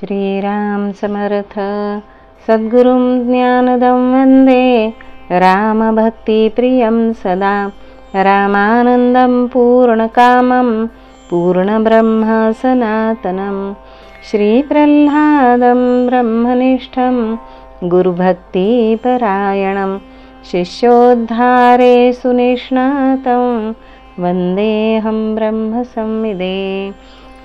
श्रीराम समर्थ. सद्गुरुं ज्ञानदं वन्दे रामभक्तिप्रियं सदा. रामानन्दं पूर्णकामं पूर्णब्रह्म सनातनं. श्रीप्रह्लादं ब्रह्मनिष्ठं गुरुभक्तिपरायणं. शिष्योद्धारे सुनिष्णातं वन्देऽहं ब्रह्मसंविदे.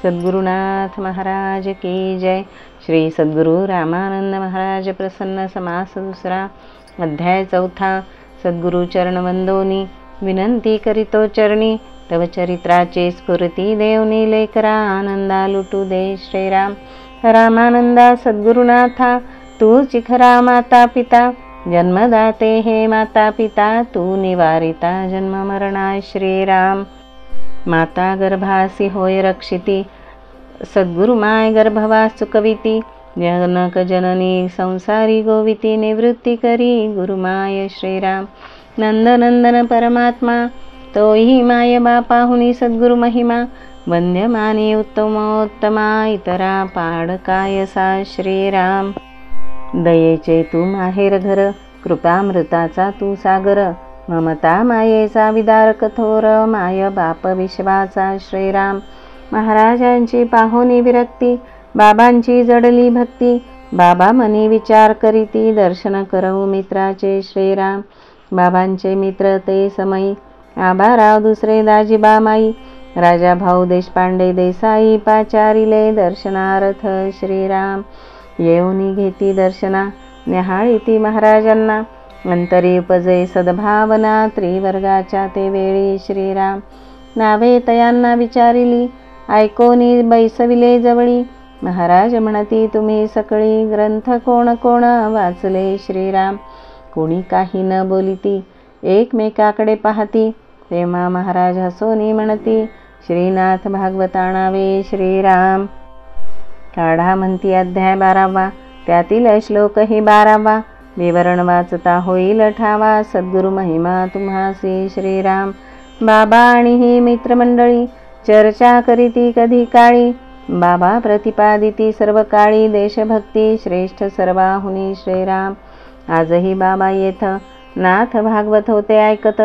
सद्गुरुनाथ महाराज की जय. श्री सद्गुरु रामानंद महाराज प्रसन्न समास दुसरा. अध्याय चौथा. सद्गुरु चरण वंदोनी विनंती करीतो चरणी. तव चरित्राचे स्फुरती देवनी लेकरा आनंदा लुटू दे. श्रीराम रामानंदा सद्गुरुनाथा तू चिखरा माता पिता. जन्मदाते हे माता पिता तू निवारिता जन्म मरणा. श्रीराम माता गर्भासी होय रक्षिती. सद्गुरु माय गर्भवास चुकविती. जनक जननी संसारी गोविती निवृत्ती करी गुरुमाय. श्रीराम नंदनंदन परमात्मा तोही माय बापाहुनी सद्गुरु महिमा. वंद्यमानी उत्तमोत्तमा इतरा पाड कायसा. श्रीराम दयेचे तू माहेर घर. कृपामृताचा तू सागर. ममता मायेचा विदार कठोर. माय बाप विश्वाचा. श्रीराम महाराजांची पाहुनी विरक्ती. बाबांची जडली भक्ती. बाबा मनी विचार करीती. दर्शन करऊ मित्राचे. श्रीराम बाबांचे मित्र ते समयी. आबाराव दुसरे दाजीबा माई. राजा भाऊ देशपांडे देसाई पाचारिले दर्शनार्थ. श्रीराम येऊनी घेती दर्शना. न्याहाळीती महाराजांना. अंतरी उपजे सद्भावना. त्रिवर्गाच्या ते वेळी. श्रीराम नावे तयांना विचारिली. ऐकोनी बैसविले जवळी. महाराज म्हणती तुम्ही सकळी. ग्रंथ कोण कोण वाचले. श्रीराम कोणी काही न बोलिती. एकमेकाकडे पाहती. तेव्हा महाराज हसोनी म्हणती श्रीनाथ भागवता नावे. श्रीराम काढा म्हणती अध्याय 12वा. त्यातील श्लोक ही 12वा. विवरण वाचता होईल ठावा. सद्गुरु महिमा तुम्हासी. श्रीराम बाबा आणि ही मित्रमंडळी चर्चा करीती कधी काळी. बाबा प्रतिपादिती सर्व काळी. देशभक्ती श्रेष्ठ सर्वाहुनी. श्रीराम आजही बाबा येथ. नाथ भागवत होते ऐकत.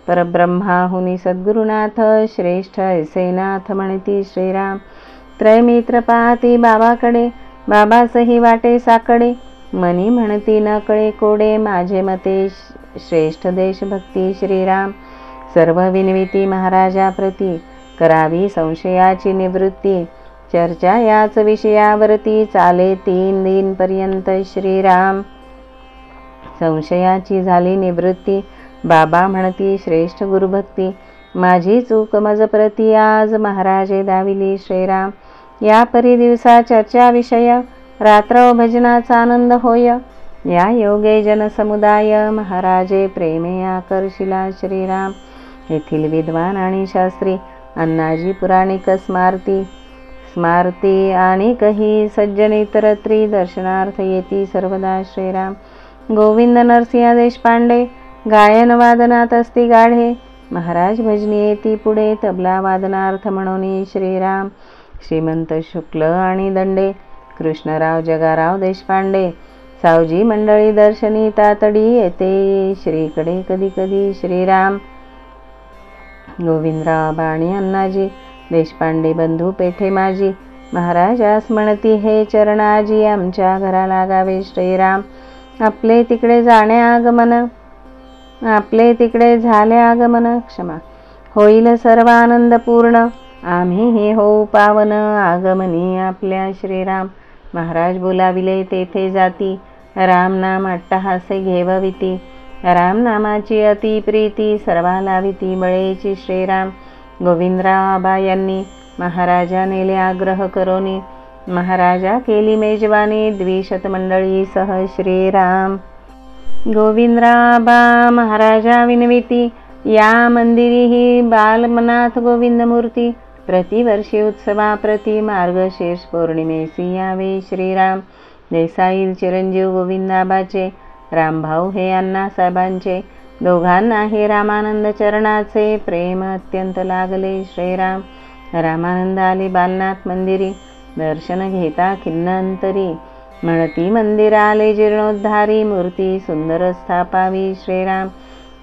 परब्रह्माहुनी सद्गुरुनाथ. श्रेष्ठ ऐसे नाथ म्हणती. श्रीराम त्रयमित्र पाहती बाबाकडे. बाबासही वाटे साकडे. मनी म्हणती न कळे कोडे. माझे मते श्रेष्ठ देशभक्ती. श्रीराम सर्व विनविती महाराजा प्रती. करावी संशयाची निवृत्ती. चर्चा याच विषयावरती. चाले 3 दिन पर्यंत. श्रीराम संशयाची झाली निवृत्ती. बाबा म्हणती श्रेष्ठ गुरुभक्ती. माझी चूक मज प्रती. आज महाराजे दाविली. श्रीराम या परी दिवसा चर्चा विषय. रात्र भजनाचा आनंद होय. या योगे जनसमुदाय. महाराजे प्रेमे आकर्षिला. श्रीराम येथील विद्वान आणि शास्त्री. अण्णाजी पुराणिक स्मारती आणि कही सज्जन इतरत्री. दर्शनार्थ येती सर्वदा. श्रीराम गोविंद नरसिंह देशपांडे. गायन वादनात असती गाढे. महाराज भजनी येती पुढे. तबला वादनार्थ म्हणून. श्रीराम श्रीमंत शुक्ल आणि दंडे. कृष्णराव जगाराव देशपांडे. सावजी मंडळी दर्शनी तातडी येते श्रीकडे कधी कधी. श्रीराम गोविंदराव बाणी अण्णाजी देशपांडे बंधू पेठे माझी. महाराजास म्हणती हे चरणाजी. आमच्या घरा लागावे. श्रीराम आपले तिकडे जाणे आगमन. आपले तिकडे झाले आगमन. क्षमा होईल सर्व आनंद पूर्ण. आम्ही हे होऊ पावन आगमनी आपल्या. श्रीराम महाराज बोलाविले तेथे जाती. राम नाम अट्टहासे घेवविती. राम नामाची अति प्रीती. सर्वा लाविती बळेची. श्रीराम गोविंदराव आबा यांनी महाराजा नेले आग्रह करोनी. महाराजा केली मेजवानी 200 मंडळी सह. श्रीराम गोविंदराव आबा महाराजा विनविती. या मंदिरी ही बालमनाथ गोविंद मूर्ती. प्रतिवर्षी उत्सवाप्रती मार्गशीर्ष पौर्णिमेसी यावे. श्रीराम देसाई चिरंजीव गोविंदाबाचे. रामभाऊ हे अण्णासाहेबांचे. दोघांनाही रामानंद चरणाचे प्रेम अत्यंत लागले. श्रीराम रामानंद आले बालनाथ मंदिरी. दर्शन घेता खिन्न अंतरी, म्हणती मंदिराले जीर्णोद्धारी, मूर्ती सुंदर स्थापावी श्रीराम.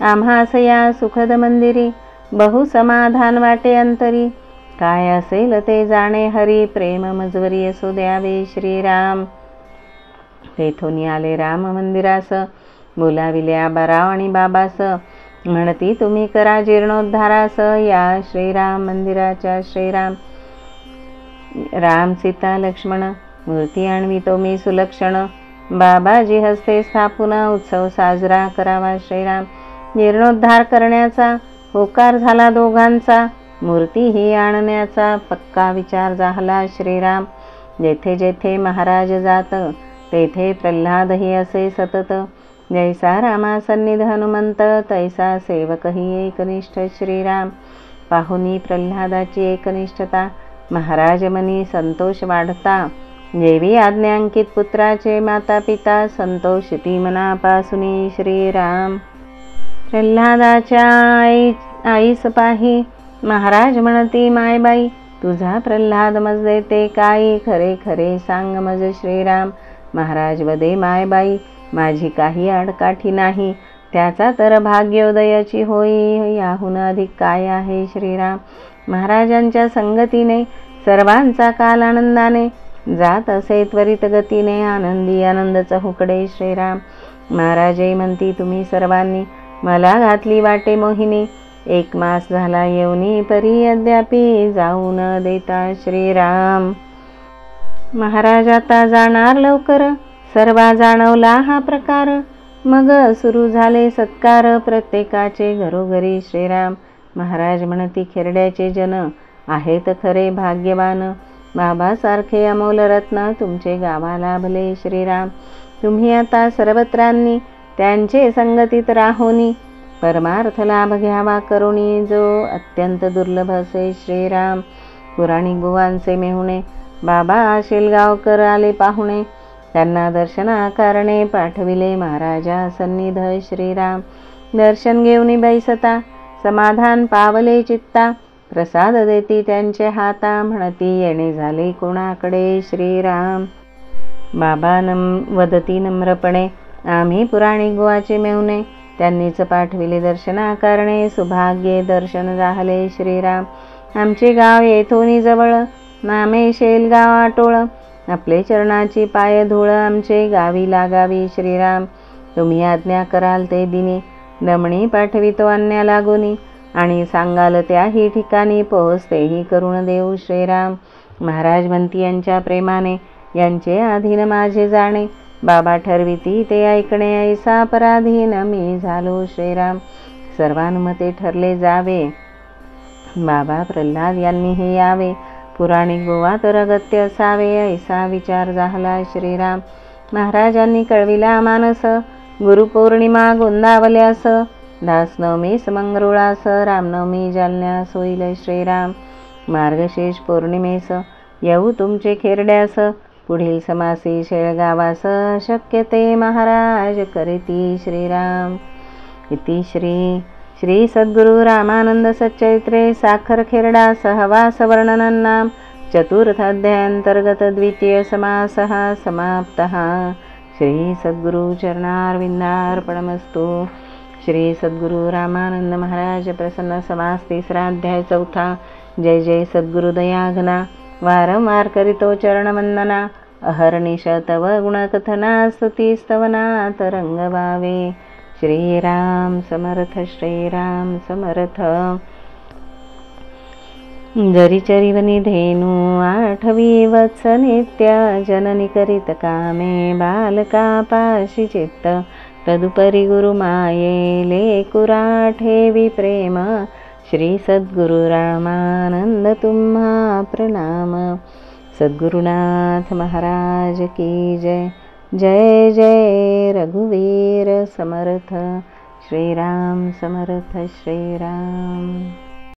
आम्हास या सुखद मंदिरी, बहु समाधान वाटे अंतरी, काय असेल ते जाणे हरी, प्रेम मजवरी असो द्यावे श्रीराम. तेथून आले राम मंदिरास, बोलाविले आबाराव आणि बाबास, म्हणती तुम्ही करा जीर्णोद्धारास, या श्रीराम मंदिराच्या श्रीराम. राम सीता लक्ष्मण मूर्ती आणवितो मी सुलक्षण, बाबाजी हस्ते स्थापून उत्सव साजरा करावा श्रीराम. जीर्णोद्धार करण्याचा होकार झाला दोघांचा, मूर्ती ही आणण्याचा पक्का विचार झाला श्रीराम. जेथे जेथे महाराज जात, तेथे प्रल्हादही असे सतत, जैसा रामा सन्निध हनुमंत, तैसा सेवकही एकनिष्ठ श्रीराम. पाहुनी प्रल्हादाची एकनिष्ठता, महाराज मनी संतोष वाढता, जेवी आज्ञांकित पुत्राचे माता पिता, संतोषिती मनापासुनी श्रीराम. प्रल्हादाच्या आईस पाही, महाराज म्हणती मायबाई, तुझा प्रल्हाद मज देते काही, खरे खरे सांग मज श्रीराम. महाराज वदे मायबाई, माझी काही आडकाठी नाही, त्याचा तर भाग्योदयाची होई, याहून अधिक काय आहे श्रीराम. महाराजांच्या संगतीने सर्वांचा काल आनंदाने, जात असे त्वरित गतीने, आनंदी आनंद चहुकडे श्रीराम. महाराजे म्हणती तुम्ही सर्वांनी, मला घातली वाटे मोहिनी, 1 मास झाला येऊनी, परी अद्यापी जाऊ न देता श्रीराम. महाराज आता जाणार लवकर, सर्वा जाणवला हा प्रकार, मग सुरू झाले सत्कार, प्रत्येकाचे घरोघरी श्रीराम. महाराज म्हणती खेरड्याचे जन आहेत खरे भाग्यवान, बाबासारखे अमोल रत्न तुमचे गावा लाभले श्रीराम. तुम्ही आता सर्वत्रांनी त्यांचे संगतीत राहोनी, परमार्थ लाभ घ्यावा करुणी, जो अत्यंत दुर्लभ असे श्रीराम. पुराणिक बुवांचे मेहुणे, बाबा शेलगावकर आले पाहुणे, त्यांना दर्शनाकारणे पाठविले महाराजा सन्निध श्रीराम. दर्शन घेऊन बैसता, समाधान पावले चित्ता, प्रसाद देती त्यांचे हाता, म्हणती येणे झाले कोणाकडे श्रीराम. बाबा वदती नम्रपणे, आम्ही पुराणिक बुवाचे मेहुणे, त्यांनीच पाठविले दर्शनाकारणे, सुभाग्ये दर्शन झाले श्रीराम. आमचे गाव येथोनी जवळ, नामे शेलगाव आटोळ, आपले चरणाची पाय धूळ आमचे गावी लागावी श्रीराम. तुम्ही आज्ञा कराल ते दिनी, दमणी पाठवितो अन्या लागुनी, आणि सांगाल त्याही ठिकाणी पोहोचतेही करून देऊ श्रीराम. महाराज म्हणती यांच्या प्रेमाने, यांचे अधीन माझे जाणे, बाबा ठरविती ते ऐकणे, ऐसा अपराधीन मी झालो श्रीराम. सर्वानुमते ठरले जावे, बाबा प्रल्हाद यांनीही यावे, पुराणिक बुवा तर अगत्य असावे, ऐसा विचार झाला श्रीराम. महाराजांनी कळविला मानस, गुरुपौर्णिमा गोंदावल्यास, दासनवमीस मंगरुळास, रामनवमी जालन्यास होईल श्रीराम. मार्गशीर्ष पौर्णिमेस येऊ तुमचे खेरड्यास, पुढील समासी शेळगावास, शक्यते महाराज करीती श्रीराम. इति श्री सद्गुरु रामानंद सच्चैत्रे साखर खेरडा सहवास वर्णनन्नाम चतुर्थाध्यायांतर्गत द्वितीय समासः समाप्तः. श्री सद्गुरु चरणारविंदार्पणमस्तु. श्री सद्गुरु रामानंद महाराज प्रसन्न समास 3रा अध्याय 4. जय जय सद्गुरु दयाघना, वारंवार करीतो चरणवंदना, अहर्निश तव गुणकथना, स्तुतिस्तवना तरंग वावे. श्रीराम समर्थ, श्रीराम समर्थ. जरी चरिवनी धेनू 8वी वत्स नित्य, जननी करीत कामे बालका पाशी चित्त, तदुपरी गुरु माये लेकुरा ठेवी प्रेम. श्री सद्गुरु रामानंद तुम्हा प्रणाम. सद्गुरुनाथ महाराज की जय. जय जय रघुवीर समर्थ. श्रीराम समर्थ, श्रीराम.